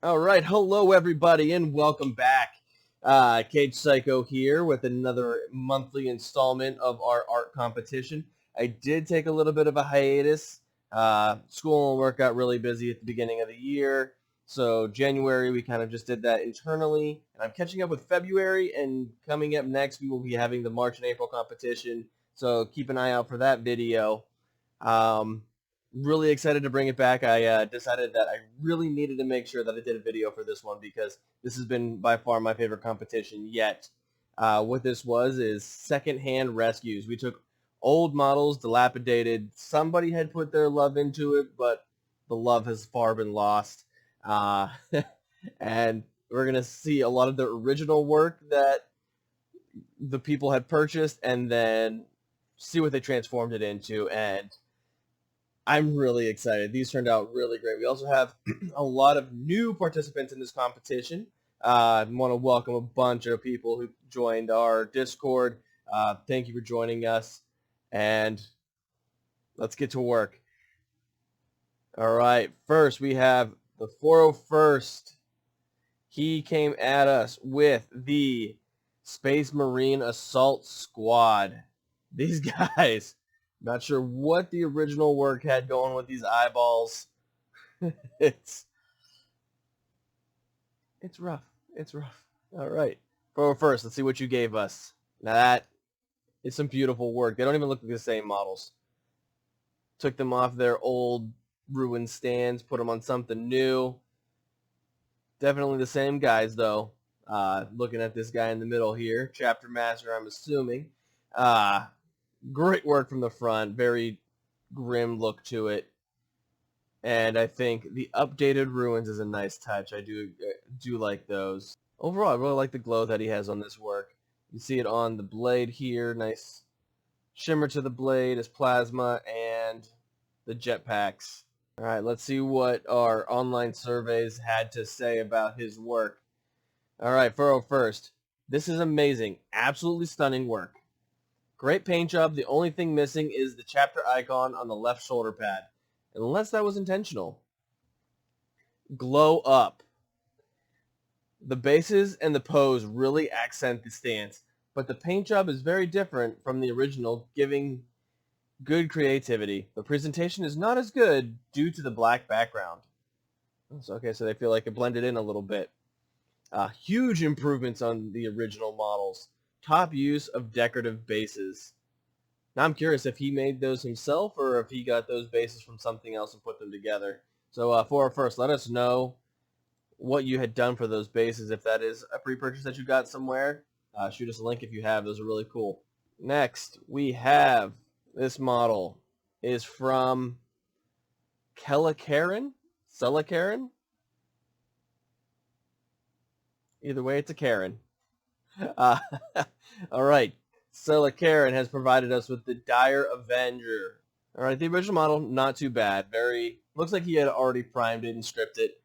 All right, hello everybody, and welcome back. Cage Psycho here with another monthly installment of our art competition. I did take a little bit of a hiatus. School and work got really busy at the beginning of the year, so January we kind of just did that internally. And I'm catching up with February, and coming up next we will be having the March and April competition, so keep an eye out for that video. Really excited to bring it back. I decided that I really needed to make sure that I did a video for this one because this has been by far my favorite competition yet. What this is secondhand rescues. We took old models, dilapidated. Somebody had put their love into it, but the love has far been lost. And we're going to see a lot of the original work that the people had purchased and then see what they transformed it into. And I'm really excited. These turned out really great. We also have a lot of new participants in this competition. I want to welcome a bunch of people who joined our Discord. Thank you for joining us, and let's get to work. All right, first we have the 401st. He came at us with the Space Marine Assault Squad. These guys... Not sure what the original work had going with these eyeballs. It's rough. It's rough. All right. First, let's see what you gave us. Now that is some beautiful work. They don't even look like the same models. Took them off their old ruined stands, put them on something new. Definitely the same guys, though. Looking at this guy in the middle here, Chapter Master, I'm assuming. Great work from the front, very grim look to it, and I think the updated ruins is a nice touch. I do like those. Overall, I really like the glow that he has on this work. You see it on the blade here, nice shimmer to the blade, his plasma, and the jetpacks. All right, let's see what our online surveys had to say about his work. All right, 401st. This is amazing, absolutely stunning work. Great paint job. The only thing missing is the chapter icon on the left shoulder pad, unless that was intentional. Glow up. The bases and the pose really accent the stance, but the paint job is very different from the original, giving good creativity. The presentation is not as good due to the black background. Okay, so they feel like it blended in a little bit. Huge improvements on the original models. Top use of decorative bases. Now I'm curious if he made those himself or if he got those bases from something else and put them together. So 401st, let us know what you had done for those bases. If that is a pre-purchase that you got somewhere, shoot us a link if you have. Those are really cool. Next, we have this model is from Celakaren? Either way, it's a Karen. All right. Celakaren has provided us with the Dire Avenger. All right, the original model, not too bad. Looks like he had already primed it and stripped it.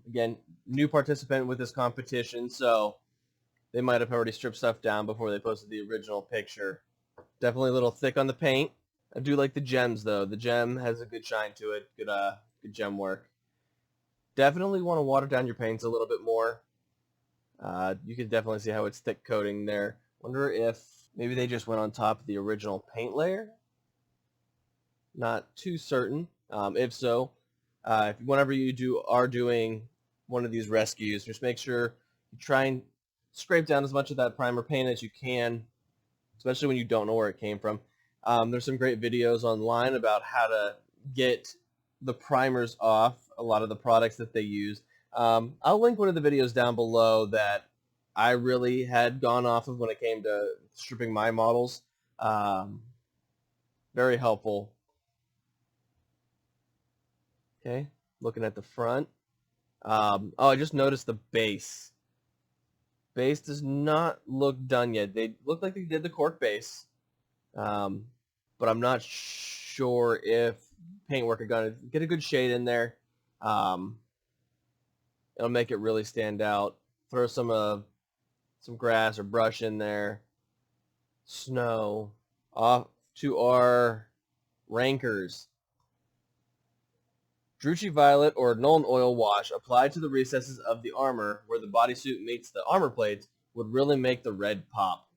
Again, new participant with this competition, so they might have already stripped stuff down before they posted the original picture. Definitely a little thick on the paint. I do like the gems, though. The gem has a good shine to it. Good gem work. Definitely want to water down your paints a little bit more. You can definitely see how it's thick coating there. Wonder if maybe they just went on top of the original paint layer. Not too certain. If so, whenever you are doing one of these rescues, just make sure you try and scrape down as much of that primer paint as you can, especially when you don't know where it came from. There's some great videos online about how to get the primers off a lot of the products that they use. I'll link one of the videos down below that I really had gone off of when it came to stripping my models. Very helpful. Okay, looking at the front. I just noticed the base. Base does not look done yet. They look like they did the cork base, but I'm not sure if paintwork are going to get a good shade in there. It'll make it really stand out. Throw some grass or brush in there. Snow. Off to our rankers. Druchii Violet or Nuln Oil Wash applied to the recesses of the armor where the bodysuit meets the armor plates would really make the red pop.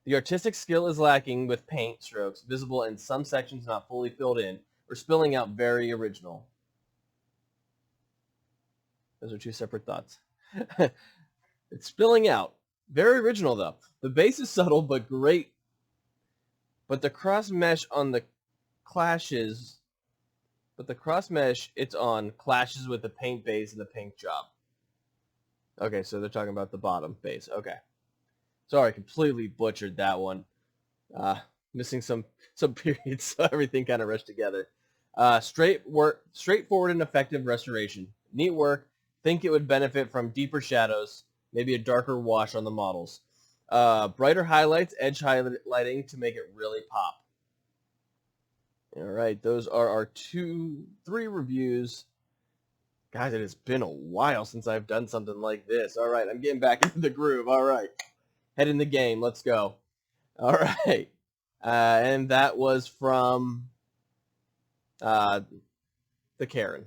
The artistic skill is lacking with paint strokes visible in some sections not fully filled in or spilling out. Very original. Those are two separate thoughts. It's spilling out. Very original though. The base is subtle but great. But the cross mesh on the clashes... But the cross mesh it's on clashes with the paint base and the paint job. Okay, so they're talking about the bottom base. Okay. Sorry, completely butchered that one. Missing some periods, so everything kind of rushed together. Straightforward and effective restoration. Neat work. Think it would benefit from deeper shadows, maybe a darker wash on the models. Brighter highlights, edge highlighting to make it really pop. All right, those are our 3 reviews. Guys, it has been a while since I've done something like this. All right, I'm getting back into the groove. All right, head in the game. Let's go. All right, and that was from the Corren.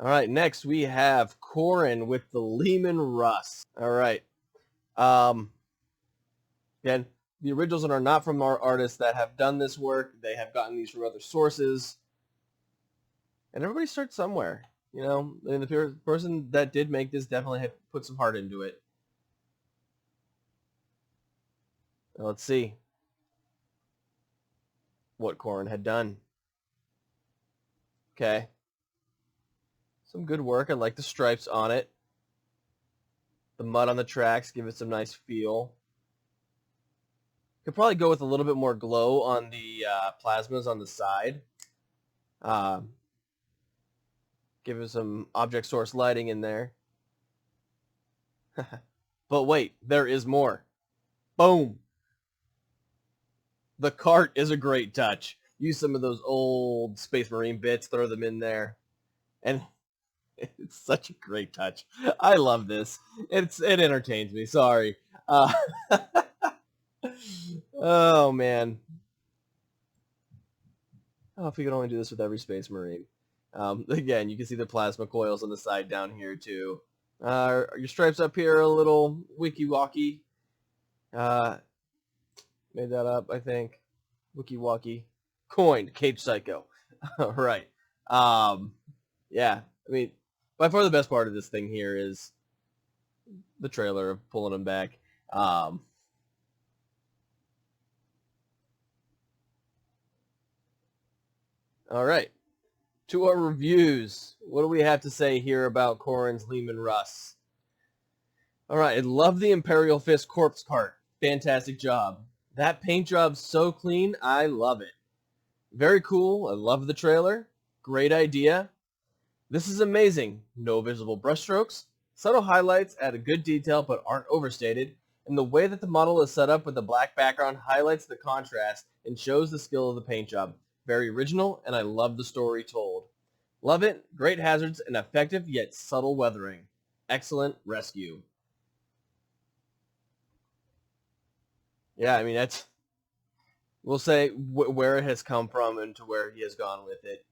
All right, next we have Corren with the Leman Russ. All right. Again, the originals are not from our artists that have done this work. They have gotten these from other sources. And everybody starts somewhere. You know, and the person that did make this definitely had put some heart into it. Now, let's see what Corren had done. Okay. Some good work. I like the stripes on it. The mud on the tracks give it some nice feel. Could probably go with a little bit more glow on the plasmas on the side. Give it some object source lighting in there. But wait, there is more. Boom! The cart is a great touch. Use some of those old Space Marine bits, throw them in there. And it's such a great touch. I love this. It entertains me. Sorry. Oh, man. Oh, if we could only do this with every Space Marine. Again, you can see the plasma coils on the side down here, too. Your stripes up here are a little wiki-walkie. Made that up, I think. Wiki-walkie. Coined. Cage Psycho. All right. Yeah. I mean, by far the best part of this thing here is the trailer of pulling them back. All right. To our reviews. What do we have to say here about Corren's Leman Russ? All right. I love the Imperial Fist corpse cart. Fantastic job. That paint job's so clean. I love it. Very cool. I love the trailer. Great idea. This is amazing. No visible brushstrokes. Subtle highlights add a good detail but aren't overstated. And the way that the model is set up with the black background highlights the contrast and shows the skill of the paint job. Very original, and I love the story told. Love it. Great hazards and effective yet subtle weathering. Excellent rescue. Yeah, I mean, that's... We'll say where it has come from and to where he has gone with it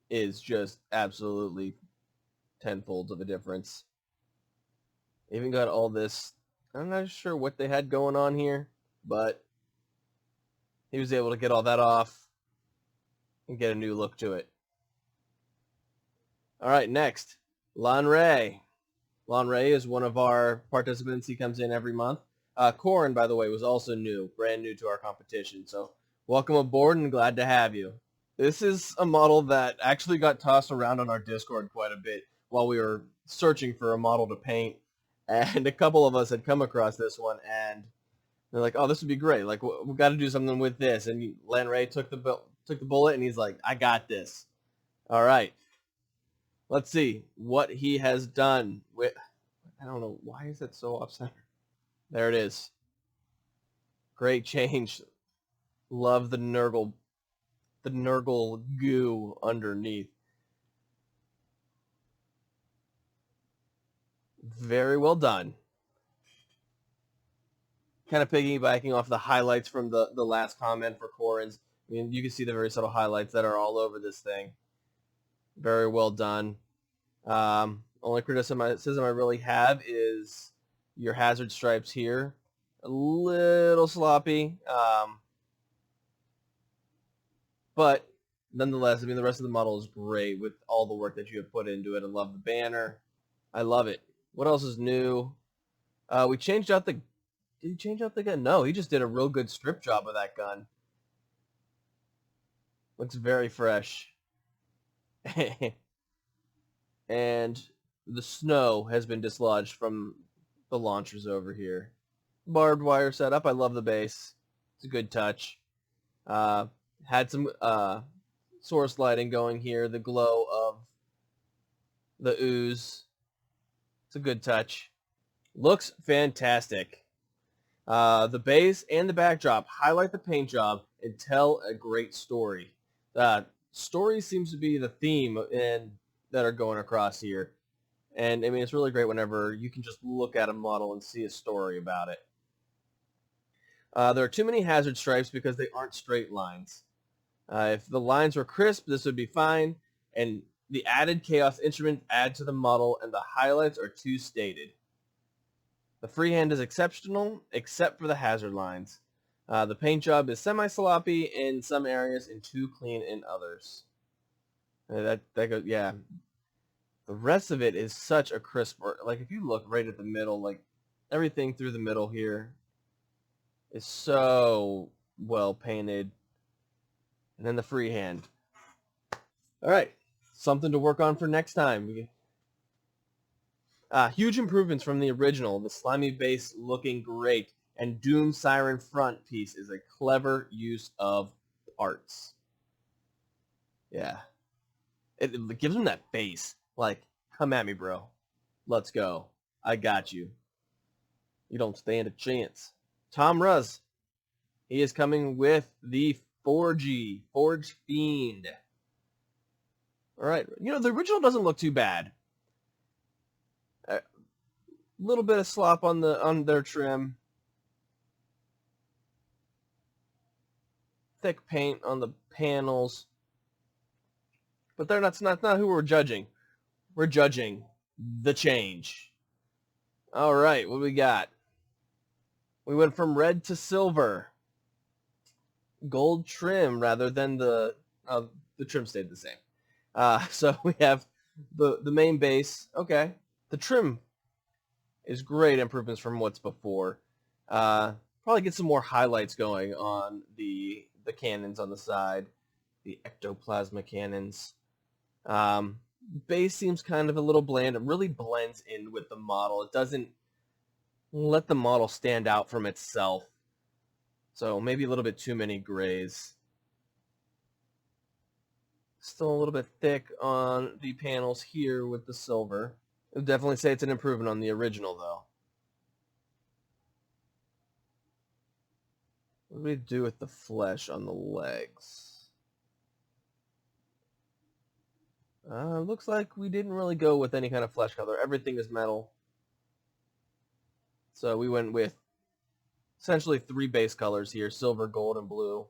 is just absolutely tenfold of a difference. Even got all this... I'm not sure what they had going on here, but he was able to get all that off and get a new look to it. All right, next, Lanrae. Lanrae is one of our participants. He comes in every month. Corren, by the way, was also new, brand new to our competition. So welcome aboard and glad to have you. This is a model that actually got tossed around on our Discord quite a bit while we were searching for a model to paint. And a couple of us had come across this one, and they're like, oh, this would be great. Like, we've got to do something with this. And Lanrae took the bullet, and he's like, I got this. All right. Let's see what he has done with... I don't know. Why is it so off-center? There it is. Great change. Love the Nurgle goo underneath. Very well done. Kind of piggybacking off the highlights from the last comment for Corren's. I mean, you can see the very subtle highlights that are all over this thing. Very well done. Only criticism I really have is your hazard stripes here. A little sloppy. But nonetheless, I mean, the rest of the model is great with all the work that you have put into it. I love the banner. I love it. What else is new? We changed out the... Did he change out the gun? No, he just did a real good strip job of that gun. Looks very fresh. And the snow has been dislodged from the launchers over here. Barbed wire setup. I love the base. It's a good touch. Had some source lighting going here. The glow of the ooze. It's a good touch. Looks fantastic. The base and the backdrop highlight the paint job and tell a great story. Story seems to be the theme that are going across here. And I mean, it's really great whenever you can just look at a model and see a story about it. There are too many hazard stripes because they aren't straight lines. If the lines were crisp, this would be fine. And the added chaos instruments add to the model, and the highlights are too stated. The freehand is exceptional, except for the hazard lines. The paint job is semi-sloppy in some areas and too clean in others. That goes, yeah. The rest of it is such a crisp work. Like, if you look right at the middle, like, everything through the middle here is so well painted. And then the freehand. All right, something to work on for next time. Huge improvements from the original. The slimy base looking great. And Doom Siren front piece is a clever use of parts. Yeah. It gives them that base. Like, come at me, bro. Let's go. I got you. You don't stand a chance. Tomrusz. He is coming with the Forge Fiend. Alright. You know, the original doesn't look too bad. A little bit of slop on their trim. Thick paint on the panels. But that's not who we're judging. We're judging the change. All right, what do we got? We went from red to silver. Gold trim rather than the trim stayed the same. So we have the main base. Okay, the trim is great improvements from what's before. Probably get some more highlights going on the cannons on the side, the ectoplasma cannons. Base seems kind of a little bland. It really blends in with the model. It doesn't let the model stand out from itself. So maybe a little bit too many grays. Still a little bit thick on the panels here with the silver. I'd definitely say it's an improvement on the original, though. What do we do with the flesh on the legs? Looks like we didn't really go with any kind of flesh color. Everything is metal. So we went with essentially 3 base colors here: silver, gold, and blue.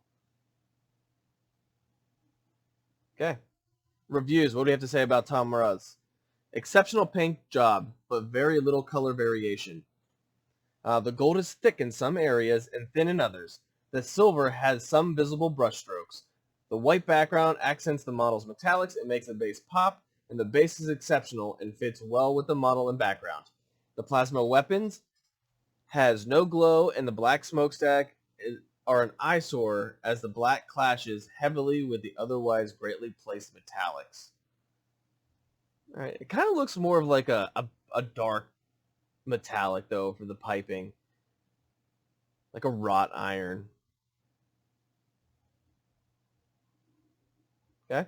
Okay. Reviews. What do we have to say about Tomrusz? Exceptional paint job, but very little color variation. The gold is thick in some areas and thin in others. The silver has some visible brushstrokes. The white background accents the model's metallics and makes the base pop, and the base is exceptional and fits well with the model and background. The plasma weapons has no glow, and the black smokestack are an eyesore as the black clashes heavily with the otherwise greatly placed metallics. All right, it kind of looks more of like a dark metallic, though, for the piping. Like a wrought iron. Okay.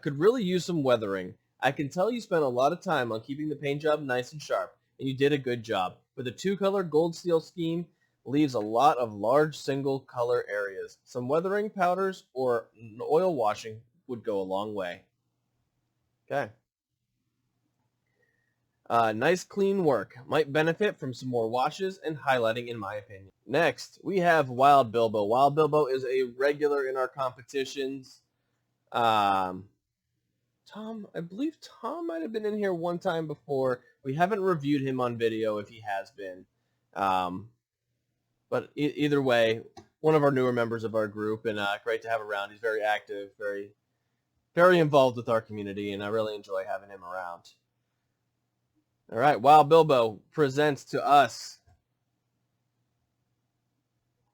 Could really use some weathering. I can tell you spent a lot of time on keeping the paint job nice and sharp, and you did a good job. But the 2-color gold steel scheme leaves a lot of large single color areas. Some weathering powders or oil washing would go a long way. Okay. Nice clean work. Might benefit from some more washes and highlighting, in my opinion. Next, we have WildBilbo. WildBilbo is a regular in our competitions. Tom, I believe Tom might have been in here one time before. We haven't reviewed him on video if he has been. But either way, one of our newer members of our group, and great to have around. He's very active, very, very involved with our community, and I really enjoy having him around. All right, WildBilbo presents to us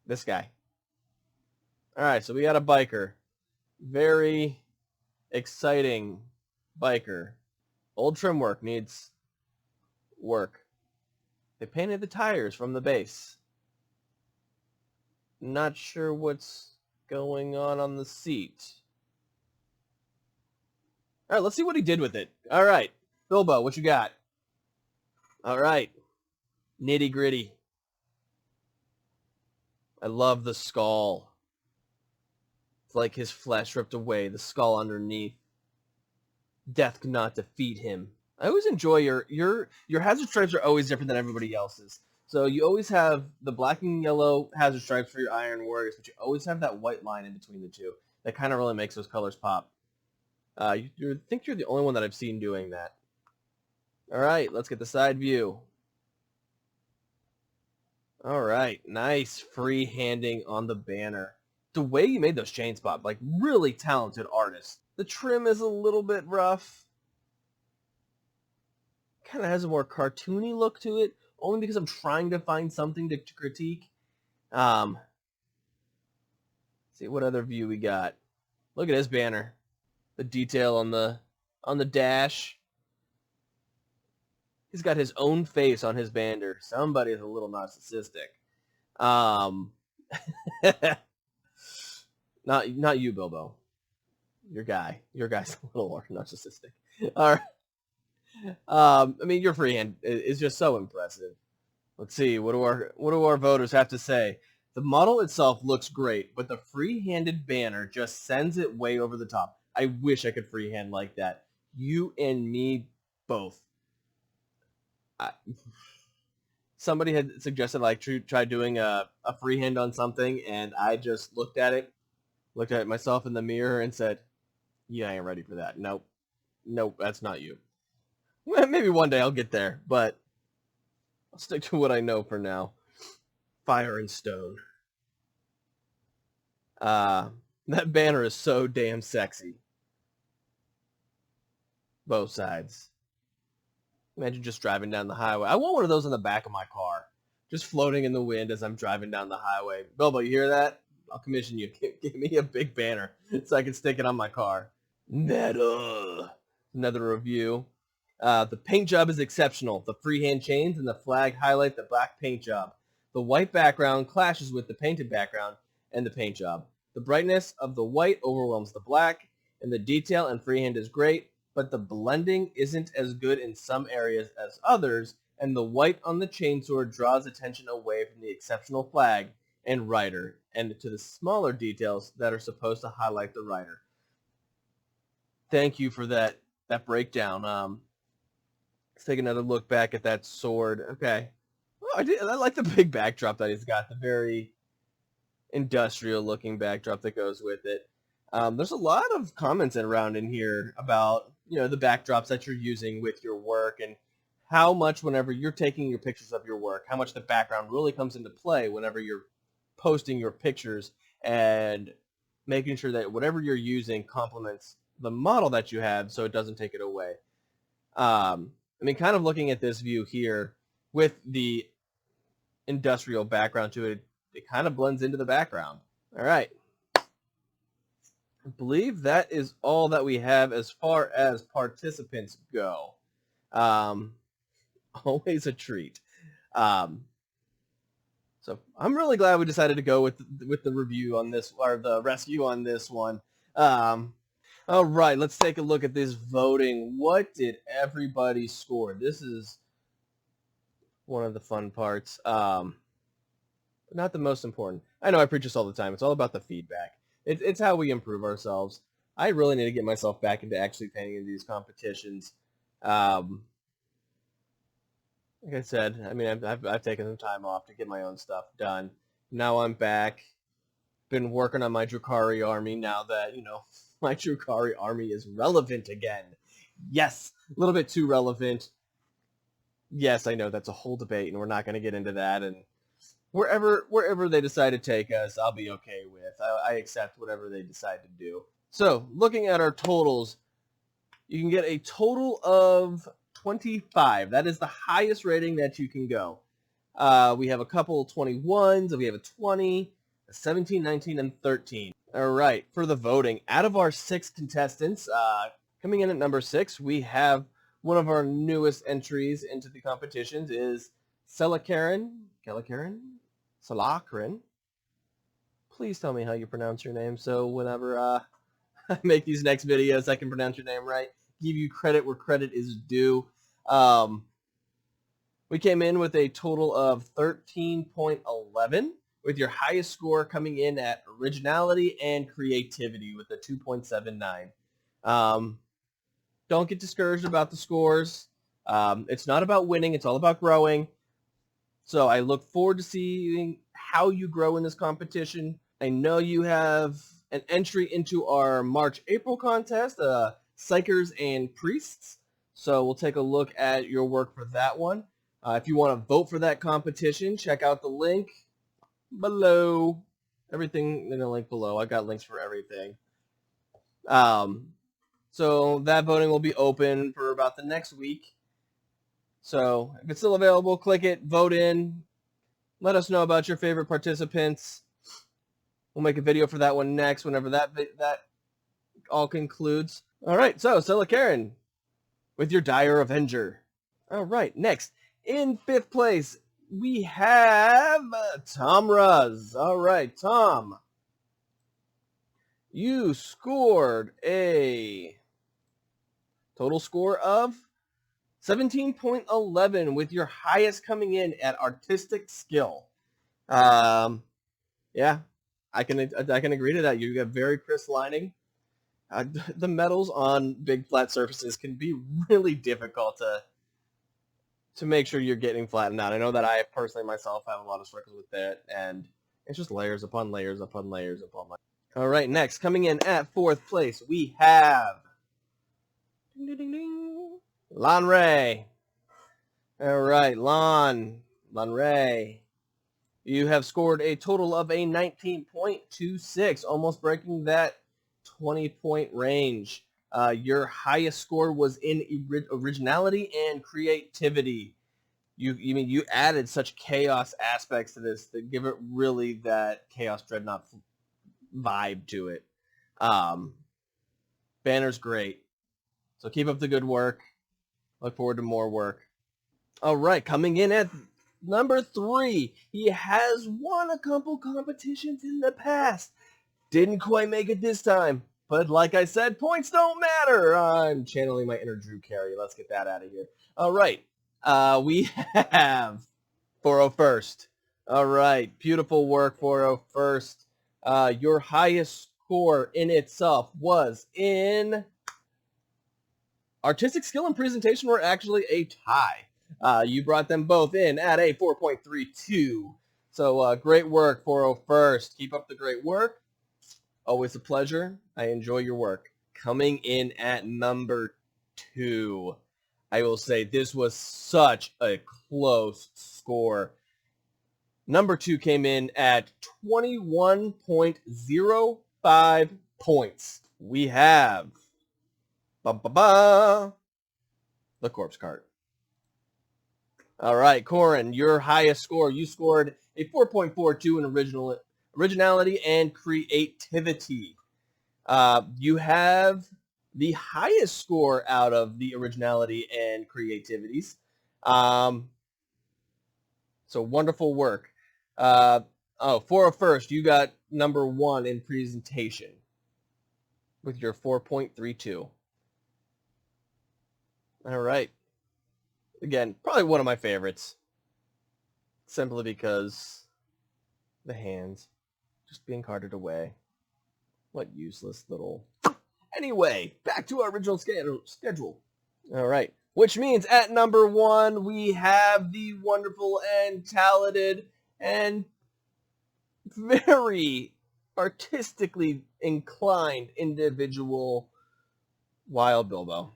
this guy. All right, so we got a biker. Very exciting biker. Old trim work needs work. They painted the tires from the base. Not sure what's going on the seat. All right, let's see what he did with it. All right, Bilbo, what you got? All right, nitty gritty. I love the skull. It's like his flesh ripped away, the skull underneath. Death could not defeat him. I always enjoy your hazard stripes are always different than everybody else's. So you always have the black and yellow hazard stripes for your Iron Warriors, but you always have that white line in between the two. That kind of really makes those colors pop. You think you're the only one that I've seen doing that. All right, let's get the side view. All right, nice free-handing on the banner. The way you made those chains pop, like really talented artist. The trim is a little bit rough. Kind of has a more cartoony look to it, only because I'm trying to find something to critique. See what other view we got. Look at his banner. The detail on the dash. He's got his own face on his banner. Somebody is a little narcissistic. Not you, Bilbo. Your guy's a little narcissistic. All right. I mean, your freehand is just so impressive. Let's see. What do our voters have to say? The model itself looks great, but the free-handed banner just sends it way over the top. I wish I could freehand like that. You and me both. Somebody had suggested like try doing a freehand on something, and I just looked at myself in the mirror and said, yeah, I ain't ready for that. Nope, that's not you. Well, maybe one day I'll get there, but I'll stick to what I know for now. Fire and stone. That banner is so damn sexy. Both sides. Imagine just driving down the highway. I want one of those in the back of my car. Just floating in the wind as I'm driving down the highway. Bilbo, you hear that? I'll commission you. Give me a big banner so I can stick it on my car. Meta. Another review. The paint job is exceptional. The freehand chains and the flag highlight the black paint job. The white background clashes with the painted background and the paint job. The brightness of the white overwhelms the black, and the detail and freehand is great, but the blending isn't as good in some areas as others, and the white on the chainsword draws attention away from the exceptional flag and rider, and to the smaller details that are supposed to highlight the rider. Thank you for that breakdown. Let's take another look back at that sword. Okay. Well, I like the big backdrop that he's got, the very industrial-looking backdrop that goes with it. There's a lot of comments around in here about, the backdrops that you're using with your work and how much whenever you're taking your pictures of your work, how much the background really comes into play whenever you're posting your pictures and making sure that whatever you're using complements the model that you have so it doesn't take it away. Kind of looking at this view here with the industrial background to it, it kind of blends into the background. All right. I believe that is all that we have as far as participants go. Always a treat. So I'm really glad we decided to go with the review on this, or the rescue on this one. All right, let's take a look at this voting. What did everybody score? This is one of the fun parts. But not the most important. I know I preach this all the time. It's all about the feedback. It's how we improve ourselves. I really need to get myself back into actually painting in these competitions. Like I said, I've taken some time off to get my own stuff done. Now I'm back. Been working on my Drakari army now that, my Drukhari army is relevant again. Yes, a little bit too relevant. Yes, I know that's a whole debate, and we're not going to get into that. And wherever they decide to take us, I'll be okay with. I accept whatever they decide to do. So, looking at our totals, you can get a total of 25. That is the highest rating that you can go. We have a couple 21s, we have a 20, a 17, 19, and 13. All right, for the voting, out of our 6 contestants, coming in at number 6, we have one of our newest entries into the competitions is Celakaren. Please tell me how you pronounce your name, so whenever I make these next videos, I can pronounce your name right. Give you credit where credit is due. We came in with a total of 13.11, with your highest score coming in at originality and creativity with a 2.79. Don't get discouraged about the scores. It's not about winning. It's all about growing. So I look forward to seeing how you grow in this competition. I know you have an entry into our March-April contest, Psychers and Priests. So we'll take a look at your work for that one. If you want to vote for that competition, check out the link below. Everything in the link below. I got links for everything. So that voting will be open for about the next week. So if it's still available, click it, vote in. Let us know about your favorite participants. We'll make a video for that one next whenever that all concludes. All right, so Celakaren with your Dire Avenger. All right, next. In 5th place, we have Tomrusz. All right, Tom. You scored a total score of 17.11 with your highest coming in at artistic skill. Yeah, I can agree to that. You got very crisp lining. The metals on big flat surfaces can be really difficult to make sure you're getting flattened out. I know that I personally myself have a lot of struggles with that, and it's just layers upon layers upon layers upon layers. All right, next, coming in at 4th place, we have Lanrae. All right, Lanrae. You have scored a total of a 19.26, almost breaking that 20-point range. Your highest score was in originality and creativity. You added such chaos aspects to this that give it really that Chaos Dreadnought vibe to it. Banner's great. So keep up the good work. Look forward to more work. All right, coming in at number 3. He has won a couple competitions in the past. Didn't quite make it this time. But like I said, points don't matter. I'm channeling my inner Drew Carey. Let's get that out of here. All right. We have 401st. All right. Beautiful work, 401st. Your highest score in itself was in artistic skill and presentation were actually a tie. You brought them both in at a 4.32. So great work, 401st. Keep up the great work. Always a pleasure. I enjoy your work. Coming in at number 2, I will say this was such a close score. Number 2 came in at 21.05 points. We have the corpse cart. All right, Corren, your highest score. You scored a 4.42 in originality and creativity. You have the highest score out of the originality and creativities. So wonderful work. 401st, you got number 1 in presentation with your 4.32. All right. Again, probably one of my favorites. Simply because the hands just being carted away. What useless little... Anyway, back to our original schedule. All right. Which means at number 1, we have the wonderful and talented and very artistically inclined individual, WildBilbo.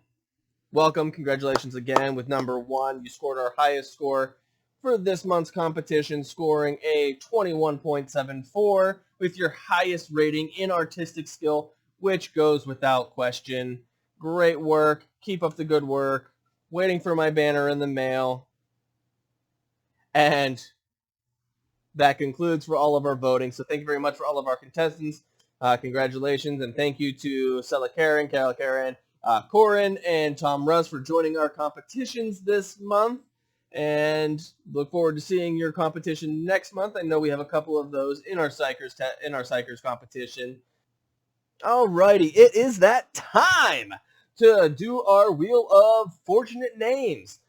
Welcome, congratulations again with number 1. You scored our highest score for this month's competition, scoring a 21.74 with your highest rating in artistic skill, which goes without question. Great work. Keep up the good work. Waiting for my banner in the mail. And that concludes for all of our voting. So thank you very much for all of our contestants. Congratulations, and thank you to Celakaren, Corren, and Tomrusz for joining our competitions this month. And look forward to seeing your competition next month. I know we have a couple of those in our Psychers competition. Alrighty, it is that time to do our Wheel of Fortunate Names.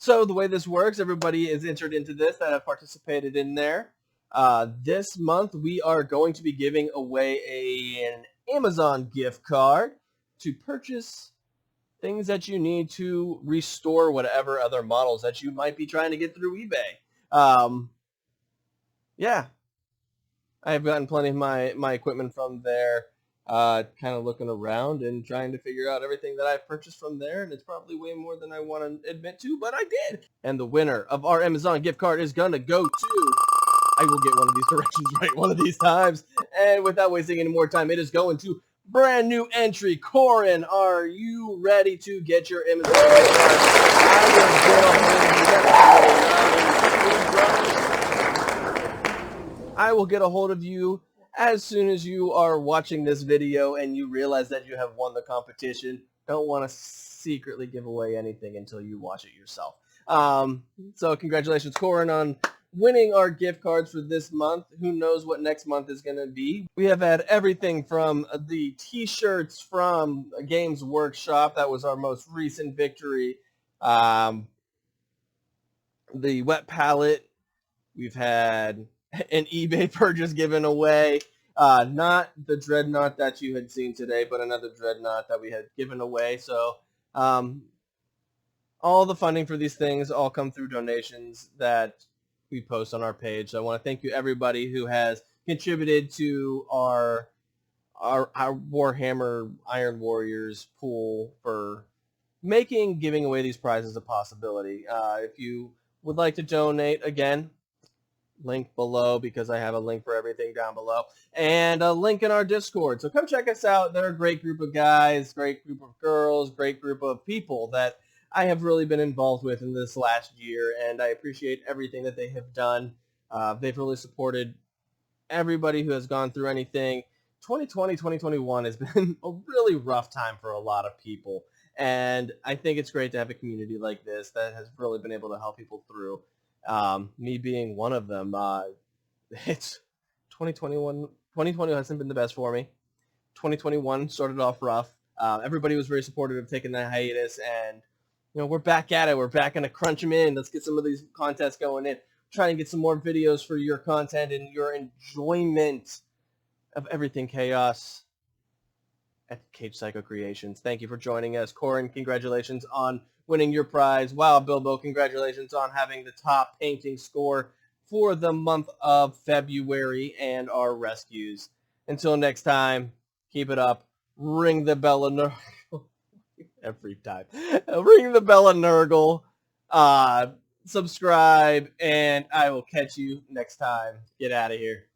So the way this works, everybody is entered into this that have participated in there. This month, we are going to be giving away an Amazon gift card to purchase things that you need to restore whatever other models that you might be trying to get through eBay. Yeah, I've gotten plenty of my equipment from there, kind of looking around and trying to figure out everything that I've purchased from there, and it's probably way more than I want to admit to, but I did. And the winner of our Amazon gift card is going to go to... I will get one of these directions right one of these times. And without wasting any more time, it is going to brand new entry. Corren, are you ready to get your Amazon gift card? I will get a hold of you as soon as you are watching this video and you realize that you have won the competition. Don't want to secretly give away anything until you watch it yourself. So congratulations, Corren, on winning our gift cards for this month. Who knows what next month is going to be. We have had everything from the t-shirts from Games Workshop. That was our most recent victory. The wet palette. We've had an eBay purchase given away. Not the Dreadnought that you had seen today, but another Dreadnought that we had given away. So all the funding for these things all come through donations that we post on our page. So I want to thank you everybody who has contributed to our Warhammer Iron Warriors pool for making giving away these prizes a possibility. If you would like to donate, again, link below, because I have a link for everything down below, and a link in our Discord. So come check us out. They're a great group of guys, great group of girls, great group of people that I have really been involved with in this last year, and I appreciate everything that they have done. They've really supported everybody who has gone through anything. 2020, 2021 has been a really rough time for a lot of people, and I think it's great to have a community like this that has really been able to help people through. Me being one of them. It's 2021. 2020 hasn't been the best for me. 2021 started off rough. Everybody was very supportive of taking that hiatus, and we're back at it. We're back going to crunch them in. Let's get some of these contests going in. Trying to get some more videos for your content and your enjoyment of everything chaos at Cage Psycho Creations. Thank you for joining us. Corren, congratulations on winning your prize. WildBilbo, congratulations on having the top painting score for the month of February and our rescues. Until next time, keep it up. Ring the bell and every time. Ring the bell and Nurgle. Subscribe, and I will catch you next time. Get out of here.